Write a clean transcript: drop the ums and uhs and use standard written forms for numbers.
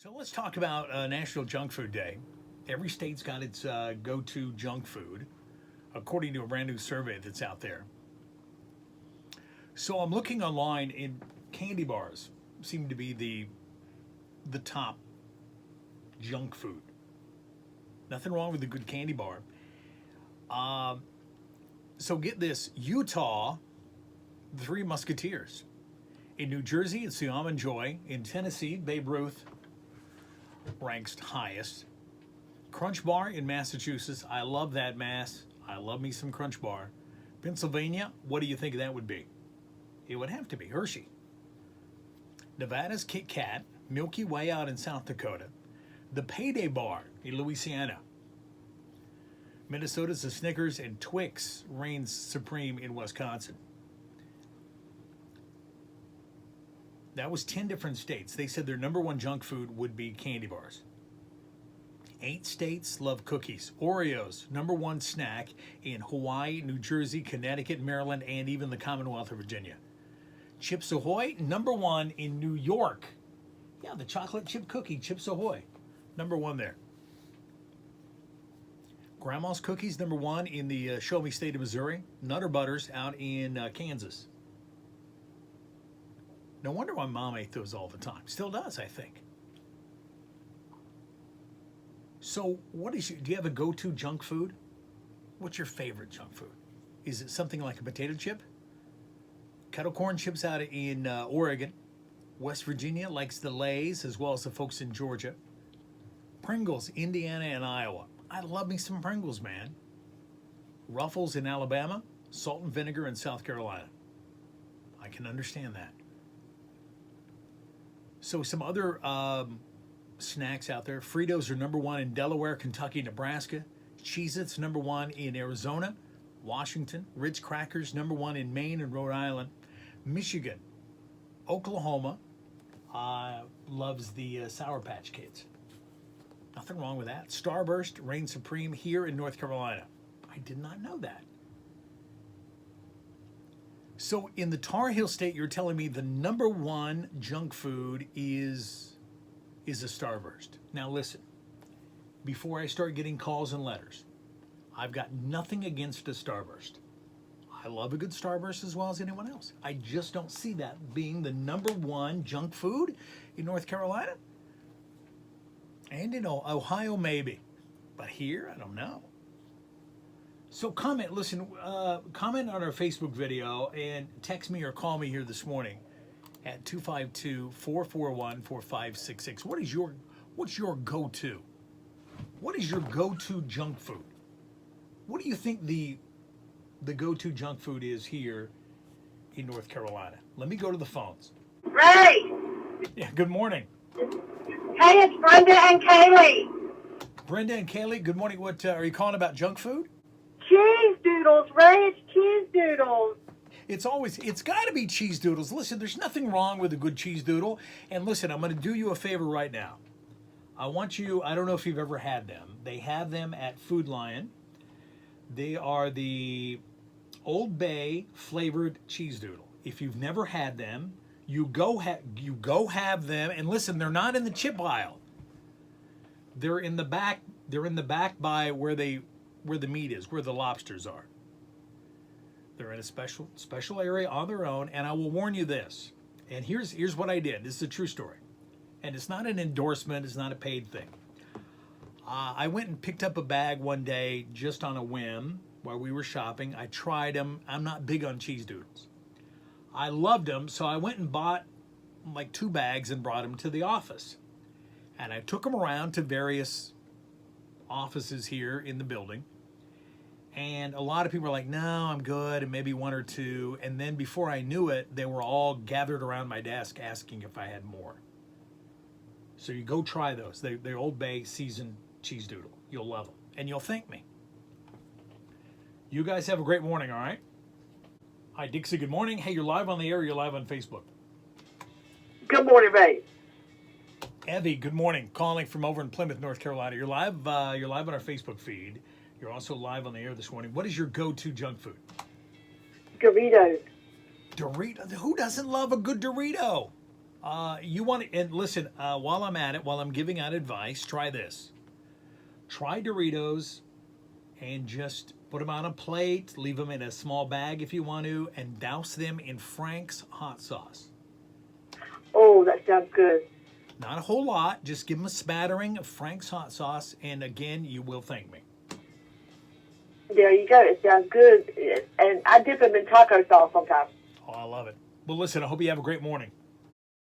So let's talk about National Junk Food Day. Every state's got its go-to junk food, according to a brand new survey that's out there. So I'm looking online, and candy bars seem to be the top junk food. Nothing wrong with a good candy bar. So get this: Utah, the Three Musketeers. In New Jersey, it's the Almond Joy. In Tennessee, Babe Ruth ranks highest. Crunch Bar in Massachusetts. I love that, Mass. I love me some Crunch Bar. Pennsylvania, what do you think that would be? It would have to be Hershey. Nevada's Kit Kat. Milky Way out in South Dakota. The Payday Bar in Louisiana. Minnesota's the Snickers, and Twix reigns supreme in Wisconsin. That was 10 different states. They said their number one junk food would be candy bars. 8 states love cookies. Oreos, number one snack in Hawaii, New Jersey, Connecticut, Maryland, and even the Commonwealth of Virginia. Chips Ahoy, number one in New York. Yeah, the chocolate chip cookie, Chips Ahoy, number one there. Grandma's Cookies, number one in the Show Me State of Missouri. Nutter Butters out in Kansas. No wonder why Mom ate those all the time. Still does, I think. So, do you have a go-to junk food? What's your favorite junk food? Is it something like a potato chip? Kettle corn chips out in Oregon. West Virginia likes the Lay's, as well as the folks in Georgia. Pringles, Indiana and Iowa. I love me some Pringles, man. Ruffles in Alabama. Salt and vinegar in South Carolina. I can understand that. So some other snacks out there. Fritos are number one in Delaware, Kentucky, Nebraska. Cheez-Its number one in Arizona, Washington. Ritz Crackers number one in Maine and Rhode Island. Michigan, Oklahoma loves the Sour Patch Kids. Nothing wrong with that. Starburst reigns supreme here in North Carolina. I did not know that. So in the Tar Heel State, you're telling me the number one junk food is a Starburst. Now listen, before I start getting calls and letters, I've got nothing against a Starburst. I love a good Starburst as well as anyone else. I just don't see that being the number one junk food in North Carolina. And in Ohio, maybe. But here, I don't know. So comment on our Facebook video and text me or call me here this morning at 252-441-4566. What's your go-to? What is your go-to junk food? What do you think the go-to junk food is here in North Carolina? Let me go to the phones. Ray! Yeah, good morning. Hey, it's Brenda and Kaylee. Brenda and Kaylee, good morning. What are you calling about, junk food? Cheese doodles, Ray, it's cheese doodles. It's got to be cheese doodles. Listen, there's nothing wrong with a good cheese doodle. And listen, I'm going to do you a favor right now. I don't know if you've ever had them. They have them at Food Lion. They are the Old Bay flavored cheese doodle. If you've never had them, you go have them. And listen, they're not in the chip aisle. They're in the back. They're in the back by where the meat is, where the lobsters are. They're in a special area on their own, and I will warn you this. And here's what I did. This is a true story. And it's not an endorsement, it's not a paid thing. I went and picked up a bag one day just on a whim while we were shopping. I tried them. I'm not big on cheese doodles. I loved them, so I went and bought like 2 bags and brought them to the office. And I took them around to various offices here in the building. And a lot of people were like, no, I'm good, and maybe 1 or 2. And then before I knew it, they were all gathered around my desk asking if I had more. So you go try those. They're Old Bay seasoned cheese doodle. You'll love them, and you'll thank me. You guys have a great morning, all right? Hi, Dixie, good morning. Hey, you're live on the air, you're live on Facebook. Good morning, Ray. Evie, good morning. Calling from over in Plymouth, North Carolina. You're live on our Facebook feed. You're also live on the air this morning. What is your go-to junk food? Doritos. Dorito. Who doesn't love a good Dorito? You want to, and listen, while I'm at it, while I'm giving out advice, try this. Try Doritos and just put them on a plate, leave them in a small bag if you want to, and douse them in Frank's hot sauce. Oh, that sounds good. Not a whole lot, just give them a smattering of Frank's hot sauce, and again, you will thank me. There you go. It sounds good. And I dip them in taco sauce sometimes. Oh, I love it. Well, listen, I hope you have a great morning.